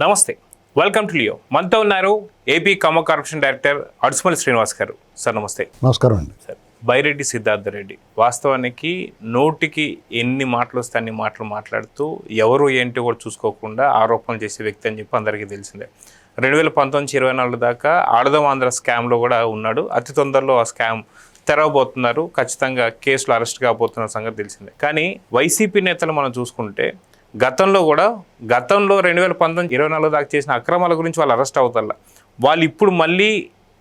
నమస్తే, welcome to లియో. మనతో ఉన్నారు ఏపీ కామో కార్పొరేషన్ డైరెక్టర్ అడుసుమల్లి శ్రీనివాస్ గారు. సార్ నమస్తే. నమస్కారం అండి. సార్, బైరెడ్డి సిద్ధార్థ రెడ్డి వాస్తవానికి నోటికి ఎన్ని మాటలు వస్తే అన్ని మాటలు మాట్లాడుతూ ఎవరు ఏంటి కూడా చూసుకోకుండా ఆరోపణలు చేసే వ్యక్తి అని చెప్పి అందరికీ తెలిసిందే. 2019-24 దాకా ఆడదాం ఆంధ్ర స్కామ్లో కూడా ఉన్నాడు. అతి తొందరలో ఆ స్కామ్ తెరవబోతున్నారు. ఖచ్చితంగా కేసులు అరెస్ట్ కాబోతున్న సంగతి తెలిసిందే. కానీ వైసీపీ నేతలు మనం చూసుకుంటే గతంలో 2019-24 దాకా చేసిన అక్రమాల గురించి వాళ్ళు అరెస్ట్ అవుతారు. వాళ్ళు ఇప్పుడు మళ్ళీ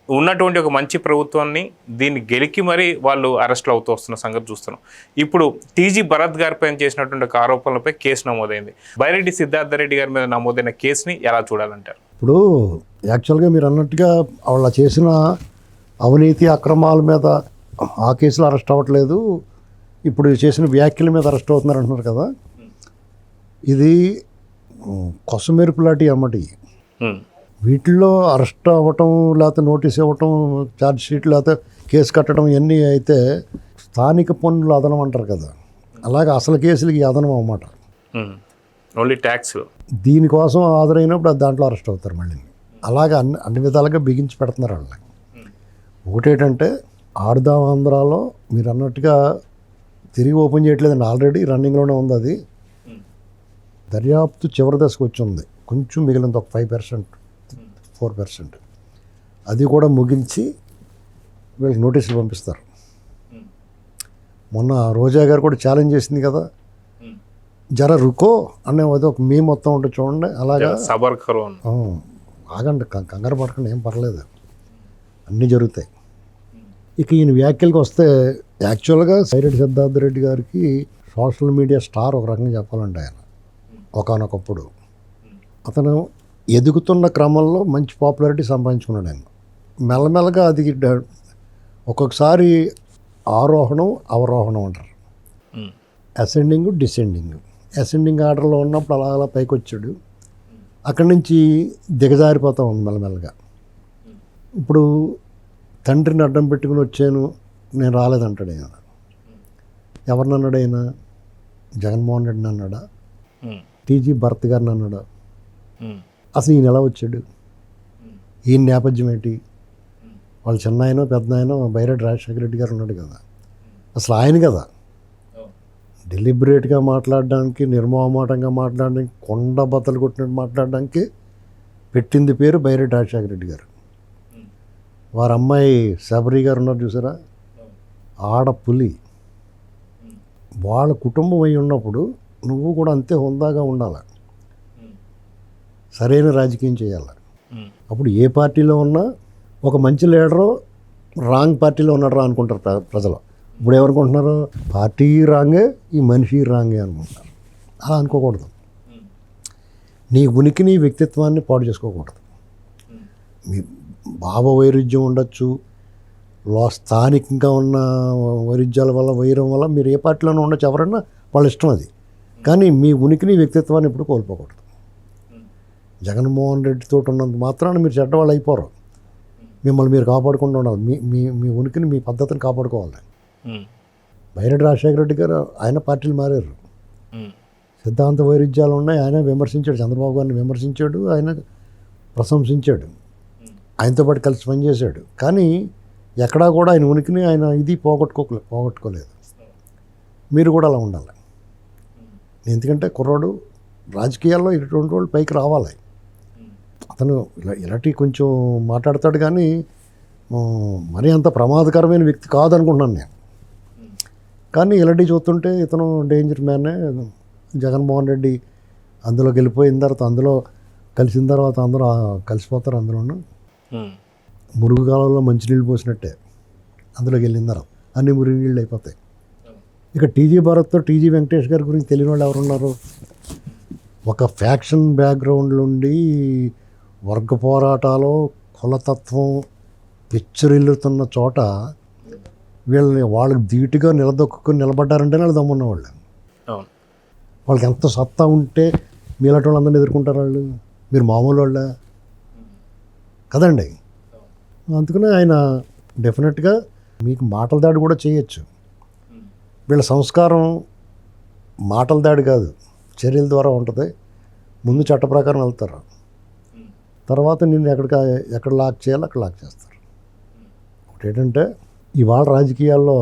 ఉన్నటువంటి ఒక మంచి ప్రభుత్వాన్ని దీన్ని గెలికి మరీ వాళ్ళు అరెస్టులు అవుతూ వస్తున్న సంగతి చూస్తున్నాం. ఇప్పుడు టీజీ భరత్ గారిపై చేసినటువంటి ఒక ఆరోపణలపై కేసు నమోదైంది. బైరెడ్డి సిద్ధార్థ రెడ్డి గారి మీద నమోదైన కేసుని ఎలా చూడాలంటారు? ఇప్పుడు యాక్చువల్గా మీరు అన్నట్టుగా వాళ్ళ చేసిన అవినీతి అక్రమాల మీద ఆ కేసులు అరెస్ట్ అవ్వట్లేదు, ఇప్పుడు చేసిన వ్యాఖ్యల మీద అరెస్ట్ అవుతున్నారు అంటున్నారు కదా. ఇది కొసమెరుపు లాంటి అమ్మటి. వీటిల్లో అరెస్ట్ అవ్వటం, లేకపోతే నోటీస్ ఇవ్వటం, ఛార్జ్ షీట్, లేకపోతే కేసు కట్టడం ఇవన్నీ అయితే స్థానిక పన్నులు అదనం అంటారు కదా, అలాగే అసలు కేసులకి అదనం అన్నమాట. Only tax. దీనికోసం హాజరైనప్పుడు దాంట్లో అరెస్ట్ అవుతారు మళ్ళీ. అలాగే అన్ని విధాలుగా బిగించి పెడుతున్నారు వాళ్ళకి. ఒకటేంటంటే ఆడదాం ఆంధ్రాలో మీరు అన్నట్టుగా తిరిగి ఓపెన్ చేయట్లేదండి, ఆల్రెడీ రన్నింగ్లోనే ఉంది. అది దర్యాప్తు చివరి దశకు వచ్చింది, కొంచెం మిగిలింది ఒక 5%, 4%. అది కూడా ముగించి వీళ్ళకి నోటీసులు పంపిస్తారు. మొన్న రోజా గారు కూడా ఛాలెంజ్ చేసింది కదా, జర రుకో అనే ఒక మీ మొత్తం ఉంటుంది చూడండి. అలాగా ఆగండి, కంగారు పడకండి, ఏం పర్లేదు, అన్నీ జరుగుతాయి. ఇక ఈయన వ్యాఖ్యలకు వస్తే యాక్చువల్గా బైరెడ్డి సిద్ధార్థ రెడ్డి గారికి సోషల్ మీడియా స్టార్ ఒక రకంగా చెప్పాలంటే. ఆయన ఒకానొకప్పుడు అతను ఎదుగుతున్న క్రమంలో మంచి పాపులారిటీ సంపాదించుకున్నాడు. ఆయన మెల్లమెల్లగా అది ఒక్కొక్కసారి ఆరోహణం అవరోహణం అంటారు, అసెండింగ్ డిసెండింగ్. అసెండింగ్ ఆర్డర్లో ఉన్నప్పుడు అలా అలా పైకి వచ్చాడు, అక్కడి నుంచి దిగజారిపోతూ ఉంది మెల్లమెల్లగా. ఇప్పుడు తండ్రిని అడ్డం పెట్టుకుని వచ్చాను, నేను రాలేదంటాడు ఆయన. ఎవరిని అన్నాడు ఆయన? జగన్మోహన్ రెడ్డిని అన్నాడా? టీజీ భరత్ గారిని అన్నాడా? అసలు ఈయన ఎలా వచ్చాడు? ఈయన నేపథ్యం ఏంటి? వాళ్ళ చిన్న ఆయన పెద్ద ఆయన బైరెడ్డి రాజశేఖర రెడ్డి గారు ఉన్నాడు కదా, అసలు ఆయన కదా డెలిబరేట్గా మాట్లాడడానికి, నిర్మోహమాటంగా మాట్లాడడానికి, కొండ బద్దలు కొట్టినట్టు మాట్లాడడానికి పెట్టింది పేరు బైరెడ్డి రాజశేఖర రెడ్డి గారు. వారి అమ్మాయి శబరి గారు ఉన్నారు చూసారా, ఆడపులి. వాళ్ళ కుటుంబం అయి ఉన్నప్పుడు నువ్వు కూడా అంతే హుందాగా ఉండాలి, సరైన రాజకీయం చేయాలి. అప్పుడు ఏ పార్టీలో ఉన్నా ఒక మంచి లీడరు రాంగ్ పార్టీలో ఉన్నాడు అనుకుంటారు ప్రజలు. ఇప్పుడు ఏమనుకుంటున్నారు? పార్టీ రాంగే, ఈ మనిషి రాంగే అనుకుంటారు. అలా అనుకోకూడదు. నీ ఉనికిని వ్యక్తిత్వాన్ని పాడు చేసుకోకూడదు. మీ భావ వైరుధ్యం ఉండొచ్చు, స్థానికంగా ఉన్న వైరుధ్యాల వల్ల, వైరం వల్ల మీరు ఏ పార్టీలోనే ఉండొచ్చు, ఎవరన్నా వాళ్ళ ఇష్టం అది. కానీ మీ ఉనికిని వ్యక్తిత్వాన్ని ఎప్పుడు కోల్పోకూడదు. జగన్మోహన్ రెడ్డితో ఉన్నంత మాత్రాన మీరు చెడ్డవాళ్ళు అయిపోరు. మిమ్మల్ని మీరు కాపాడుకుంటూ ఉండాలి, మీ మీ ఉనికిని, మీ పద్ధతిని కాపాడుకోవాలి. బైరెడ్డి రాజశేఖర రెడ్డి గారు ఆయన పార్టీలు మారారు, సిద్ధాంత వైరుధ్యాలు ఉన్నాయి. ఆయన విమర్శించాడు, చంద్రబాబు గారిని విమర్శించాడు, ఆయన ప్రశంసించాడు, ఆయనతో పాటు కలిసి పనిచేశాడు. కానీ ఎక్కడా కూడా ఆయన ఉనికిని, ఆయన ఇది పోగొట్టుకోలేదు. మీరు కూడా అలా ఉండాలి. ఎందుకంటే కుర్రాడు రాజకీయాల్లో ఇటువంటి వాళ్ళు పైకి రావాలి. అతను ఇలాంటి కొంచెం మాట్లాడతాడు, కానీ మరీ అంత ప్రమాదకరమైన వ్యక్తి కాదనుకుంటున్నాను నేను. కానీ ఇలాంటివి చూస్తుంటే ఇతను డేంజర్ మ్యానే. జగన్మోహన్ రెడ్డి అందులో వెళ్ళిపోయిన తర్వాత, అందులో కలిసిన తర్వాత అందరూ కలిసిపోతారు. అందులోనూ మురుగు కాలంలో మంచినీళ్ళు పోసినట్టే అందులోకి వెళ్ళిన తర్వాత అన్ని మురుగు నీళ్ళు అయిపోతాయి. ఇక టీజీ భరత్తో టీజీ వెంకటేష్ గారి గురించి తెలియని వాళ్ళు ఎవరున్నారు? ఒక ఫ్యాక్షన్ బ్యాక్గ్రౌండ్ నుండి వర్గ పోరాటాలు, కులతత్వం పిచ్చరిల్లుతున్న చోట వాళ్ళకి ధీటుగా నిలదొక్కుని నిలబడ్డారంటే వాళ్ళు దమ్మున్నవాళ్ళు. వాళ్ళకి ఎంత సత్తా ఉంటే మీలాంటి వాళ్ళందరినీ ఎదుర్కొంటారు వాళ్ళు. మీరు మామూలు వాళ్ళ కదండి. అందుకనే ఆయన డెఫినెట్గా మీకు మాటల దాడి కూడా చేయొచ్చు. వీళ్ళ సంస్కారం మాటల దాడి కాదు, చర్యల ద్వారా ఉంటుంది. ముందు చట్ట ప్రకారం వెళ్తారు. తర్వాత నిన్ను ఎక్కడ లాక్ చేయాలో అక్కడ లాక్ చేస్తారు. ఒకటి ఏంటంటే ఇవాళ రాజకీయాల్లో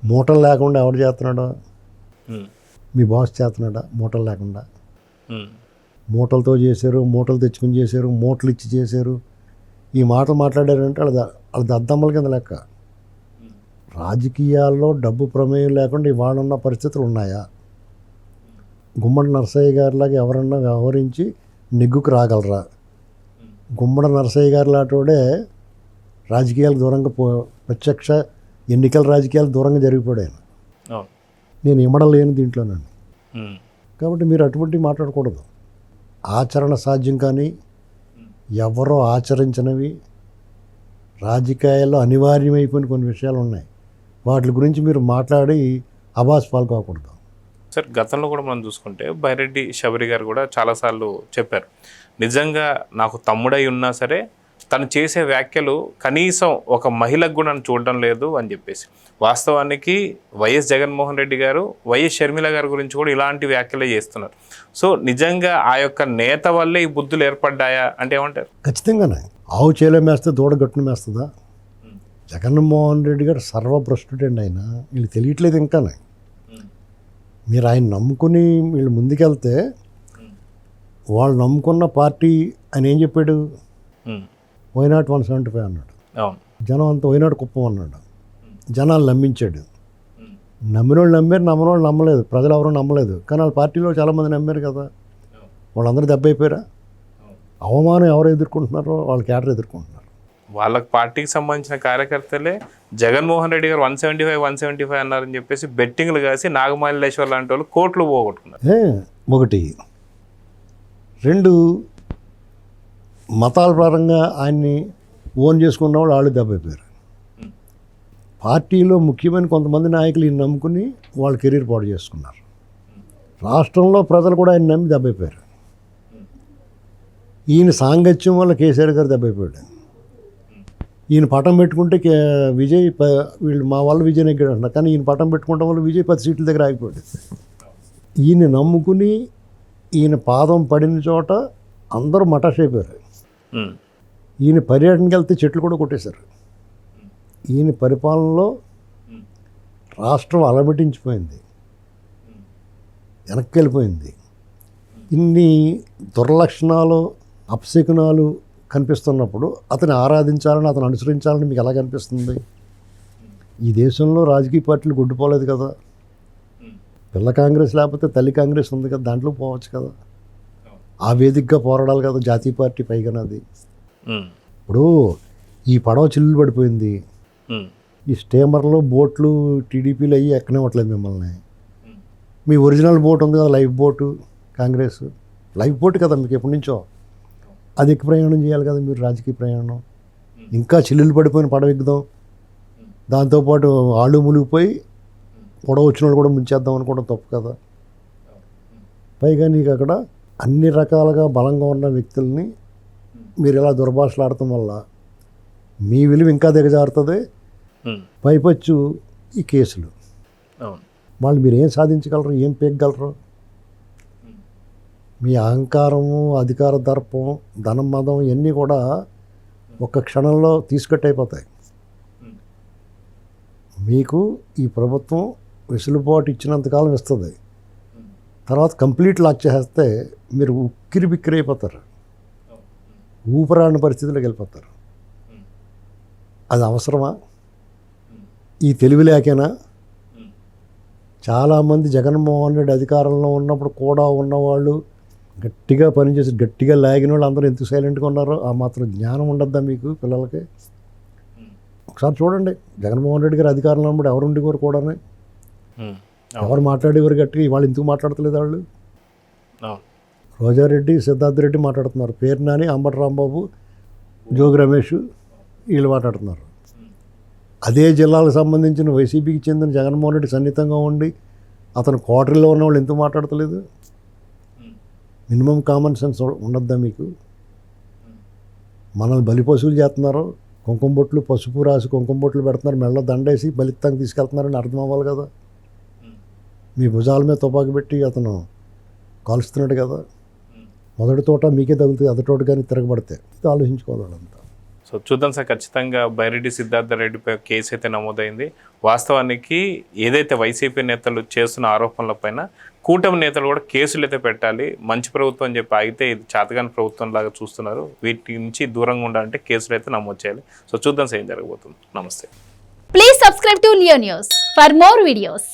మూటలు లేకుండా ఎవరు చేస్తున్నాడో, మీ బాస్ చేస్తున్నాడా? మూటలు లేకుండా మూటలతో చేశారు, మూటలు తెచ్చుకుని చేశారు, మూటలు ఇచ్చి చేశారు. ఈ మాటలు మాట్లాడారంటే వాళ్ళ దద్దమ్మల కింద లెక్క. రాజకీయాల్లో డబ్బు ప్రమేయం లేకుండా ఇవాళ ఉన్న పరిస్థితులు ఉన్నాయా? గుమ్మడి నరసయ్య గారిలాగా ఎవరన్నా వ్యవహరించి నెగ్గుకు రాగలరా? గుమ్మడి నరసయ్య గారి లాంటివాడే రాజకీయాలకు దూరంగా ప్రత్యక్ష ఎన్నికల రాజకీయాలు దూరంగా జరిగిపోయాను. నేను ఇమ్మడం లేని దీంట్లోనండి. కాబట్టి మీరు అటువంటి మాట్లాడకూడదు. ఆచరణ సాధ్యం కానీ ఎవరో ఆచరించినవి రాజకీయాల్లో అనివార్యమైపోయిన కొన్ని విషయాలు ఉన్నాయి. వాటి గురించి మీరు మాట్లాడి అబాస్ పాల్గొకూడదు. సార్, గతంలో కూడా మనం చూసుకుంటే బైరెడ్డి శబరి గారు కూడా చాలాసార్లు చెప్పారు, నిజంగా నాకు తమ్ముడై ఉన్నా సరే తను చేసే వ్యాఖ్యలు కనీసం ఒక మహిళకు కూడా నన్ను చూడడం లేదు అని చెప్పేసి. వాస్తవానికి వైఎస్ జగన్మోహన్ రెడ్డి గారు వైఎస్ షర్మిల గారి గురించి కూడా ఇలాంటి వ్యాఖ్యలే చేస్తున్నారు. సో నిజంగా ఆ యొక్క నేత వల్లే ఈ బుద్ధులు ఏర్పడ్డాయా అంటే ఏమంటారు? ఖచ్చితంగానే. ఆవు చేలో మేస్తే దూడ గట్టును మేస్తుందా? జగన్మోహన్ రెడ్డి గారు సర్వభ్రష్టుడండి. ఆయన వీళ్ళు తెలియట్లేదు ఇంకానే. మీరు ఆయన నమ్ముకుని వీళ్ళు ముందుకెళ్తే వాళ్ళు నమ్ముకున్న పార్టీ ఆయన ఏం చెప్పాడు? వైనాట్ 175 అన్నాడు. జనం అంతా వైనాట్ కుప్పం అన్నాడు. జనాలు నమ్మించాడు. నమ్మిన వాళ్ళు నమ్మారు, నమ్మని వాళ్ళు నమ్మలేదు. ప్రజలు ఎవరూ నమ్మలేదు. కానీ వాళ్ళ పార్టీలో చాలామంది నమ్మారు కదా. వాళ్ళందరూ దెబ్బ అయిపోయారా? అవమానం ఎవరు ఎదుర్కొంటున్నారో వాళ్ళ క్యాడర్ ఎదుర్కొంటున్నారు. వాళ్ళకి పార్టీకి సంబంధించిన కార్యకర్తలే జగన్మోహన్ రెడ్డి గారు 175 అన్నారని చెప్పేసి బెట్టింగ్లు కాసి నాగమల్లేశ్వర్ లాంటి వాళ్ళు కోట్లు పోగొట్టుకున్నారు. ఒకటి. రెండు, మతాల పరంగా ఆయన్ని ఓన్ చేసుకున్న వాళ్ళు దెబ్బైపోయారు. పార్టీలో ముఖ్యమైన కొంతమంది నాయకులు ఈయన నమ్ముకుని వాళ్ళ కెరీర్ పాడు చేసుకున్నారు. రాష్ట్రంలో ప్రజలు కూడా ఆయన నమ్మి దెబ్బైపోయారు. ఈయన సాంగత్యం వల్ల కేసీఆర్ గారు దెబ్బైపోయాడు. ఈయన పటం పెట్టుకుంటే విజయ్ వీళ్ళు మా వాళ్ళు విజయ్ నెగ్గాడు అంటున్నారు. కానీ ఈయన పటం పెట్టుకోవడం వల్ల విజయ్ 10 సీట్ల దగ్గర ఆగిపోయాడు. ఈయన నమ్ముకుని ఈయన పాదం పడిన చోట అందరూ మటాష్ అయిపోయారు. ఈయన పర్యటనకి వెళ్తే చెట్లు కూడా కొట్టేశారు. ఈయన పరిపాలనలో రాష్ట్రం అలమటించిపోయింది, వెనక్కి వెళ్ళిపోయింది. ఇన్ని దుర్లక్షణాలు, అపశకునాలు కనిపిస్తున్నప్పుడు అతన్ని ఆరాధించాలని, అతను అనుసరించాలని మీకు ఎలా కనిపిస్తుంది? ఈ దేశంలో రాజకీయ పార్టీలు గుడ్డిపోలేదు కదా. పిల్ల కాంగ్రెస్ లేకపోతే తల్లి కాంగ్రెస్ ఉంది కదా, దాంట్లో పోవచ్చు కదా. ఆ వేదికగా పోరాడాలి కదా జాతీయ పార్టీ. పైగా అది ఇప్పుడు ఈ పడవ చిల్లు పడిపోయింది. ఈ స్టీమర్లో బోట్లు టీడీపీలు అయ్యి ఎక్కనివ్వట్లేదు మిమ్మల్ని. మీ ఒరిజినల్ బోట్ ఉంది కదా, life boat, Congress life boat కదా మీకు ఎప్పటి నుంచో. అది ఎక్కి ప్రయాణం చేయాలి కదా మీరు, రాజకీయ ప్రయాణం. ఇంకా చిల్లులు పడిపోయిన పడవ ఎక్కుదాం, దాంతోపాటు ఆళ్ళు మునిగిపోయి పొడవ వచ్చిన వాళ్ళు కూడా ముంచేద్దాం అనుకోవడం తప్పు కదా. పైగా నీకు అక్కడ అన్ని రకాలుగా బలంగా ఉన్న వ్యక్తుల్ని మీరు ఇలా దుర్భాషలాడటం వల్ల మీ విలువ ఇంకా దిగజారుతుంది. పైపచ్చు ఈ కేసులు, వాళ్ళు మీరు ఏం సాధించగలరు, ఏం పేగలరు? మీ అహంకారము, అధికార దర్పం, ధనం, మదం ఇవన్నీ కూడా ఒక్క క్షణంలో తీసుకట్టయిపోతాయి. మీకు ఈ ప్రభుత్వం వెసులుబాటు ఇచ్చినంతకాలం ఇస్తుంది. తర్వాత కంప్లీట్ లాక్ చేస్తే మీరు ఉక్కిరి బిక్కిరి అయిపోతారు, ఊపిరాడిన పరిస్థితిలోకి వెళ్ళిపోతారు. అది అవసరమా? ఈ తెలివి లేకేనా? చాలామంది జగన్మోహన్ రెడ్డి అధికారంలో ఉన్నప్పుడు కూడా ఉన్నవాళ్ళు, గట్టిగా పనిచేసి గట్టిగా లాగిన వాళ్ళు అందరూ ఎంత సైలెంట్గా ఉన్నారో ఆ మాత్రం జ్ఞానం ఉండద్దా మీకు పిల్లలకి? ఒకసారి చూడండి, జగన్మోహన్ రెడ్డి గారు అధికారంలో ఉన్నప్పుడు ఎవరు ఉండేవారు కూడా, ఎవరు మాట్లాడేవారు గట్టిగా. ఇవాళ ఎందుకు మాట్లాడతలేదు వాళ్ళు? రోజారెడ్డి, సిద్ధార్థ రెడ్డి మాట్లాడుతున్నారు, పేరు నాని, అంబటి రాంబాబు, జోగి రమేష్ వీళ్ళు మాట్లాడుతున్నారు. అదే జిల్లాలకు సంబంధించిన వైసీపీకి చెందిన జగన్మోహన్ రెడ్డి సన్నిహితంగా ఉండి అతను క్వార్టర్లో ఉన్న వాళ్ళు ఎందుకు మాట్లాడతలేదు? మినిమం కామన్ సెన్స్ ఉండద్దా మీకు? మనల్ని బలిపశువులు చేస్తున్నారు, కుంకుమ బొట్లు, పసుపు రాసి కుంకుమ బొట్లు పెడుతున్నారు, మెళ్ళ దండేసి బలిత్తానికి తీసుకెళ్తున్నారని అర్థం అవ్వాలి కదా. మీ భుజాల మీద తుపాకి పెట్టి అతను కాలుస్తున్నాడు కదా. మొదటి తోట మీకే తగులుతుంది, అదే తోట కానీ తిరగబడితే ఇది ఆలోచించుకోవాలి వాళ్ళంతా. సో చూద్దాం సార్, ఖచ్చితంగా బైరెడ్డి సిద్ధార్థ రెడ్డిపై కేసు అయితే నమోదైంది. వాస్తవానికి ఏదైతే వైసీపీ నేతలు చేస్తున్న ఆరోపణలపైన కూటమి నేతలు కూడా కేసులు అయితే పెట్టాలి. మంచి ప్రభుత్వం అని చెప్పి అయితే ఇది చాతగాని ప్రభుత్వం లాగా చూస్తున్నారు. వీటి నుంచి దూరంగా ఉండాలంటే కేసులు అయితే నమోదు చేయాలి. సో చూద్దాం సార్ ఏం జరగబోతుంది. నమస్తే. Please subscribe to Leo News for more videos.